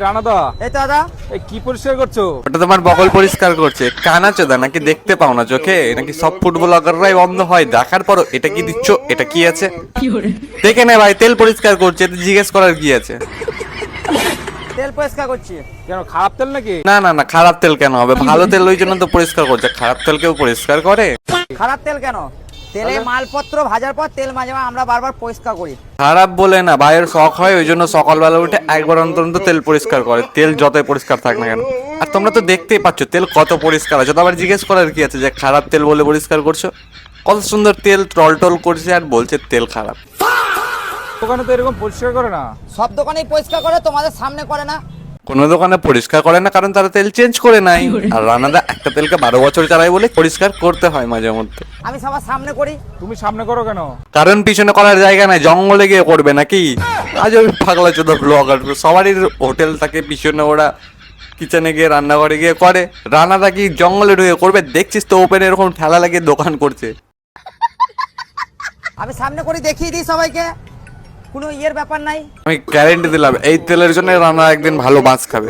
রানাদা, এই তো দাদা। এই কি পরিষ্কার করছো? ওটা তোমার বগল পরিষ্কার করছে। কানা চোদা নাকি, দেখতে পাও না চোখে? নাকি সব ফুড ব্লগাররাই অন্ধ হয়? দেখার পরও এটা কি দিচ্ছ, এটা কি আছে দেখে নে ভাই। তেল পরিষ্কার করছে, এতে জিজ্ঞেস করার কি আছে? তেল পরিষ্কার করছি। কেন, খারাপ তেল নাকি? না না না, খারাপ তেল কেন হবে? ভালো তেল, ওই জন্য তো পরিষ্কার করছে। খারাপ তেল কেউ পরিষ্কার করে? খারাপ তেল কেন? তেলে মালপত্র ভাজার পর তেল মাঝে মাঝে আমরা বারবার পরিষ্কার করি। খারাপ বলে না, ভাইয়ের শখ হয়, ওই জন্য সকালবেলা উঠে একবার অন্তর অন্তর তেল পরিষ্কার করে। তেল যতই পরিষ্কার থাক না কেন। আর তোমরা তো দেখতেই পাচ্ছ তেল কত পরিষ্কার আছে। তো আবার জিজ্ঞেস করার কি আছে যে খারাপ তেল বলে পরিষ্কার করছো? কত সুন্দর তেল টল টল করছে আর বলছে তেল খারাপ। দোকানে তো এরকম পরিষ্কার করে না। সব দোকানেই পরিষ্কার করে, তোমাদের সামনে করে না। কোনো দোকানে পরিষ্কার করে না, কারণ তারা তেল চেঞ্জ করে নাই। আর রানাদা একটা তেলকে 12 বছর চালায় বলে পরিষ্কার করতে হয় মাঝে মধ্যে। আমি সবার সামনে করি। তুমি সামনে করো কেন? কারণ পিছনে করার জায়গা নাই, জঙ্গলে গিয়ে করবে নাকি? আজ ওই পাগলা চোদা ব্লগার, সবারই হোটেল থাকে পিছনে, ওরা কিচেনে গিয়ে রান্নাঘরে গিয়ে করে। রানাদা কি জঙ্গলে ঢুকে করবে? দেখছিস তো ওপেনে এরকম ঠেলা লাগিয়ে দোকান করছে। আমি সামনে করি, দেখিয়ে দিই সবাইকে, কোনো ইয়ের ব্যাপার নাই। আমি গ্যারেন্টি দিলাম এই তেলের জন্য রানা একদিন ভালো মাছ খাবে।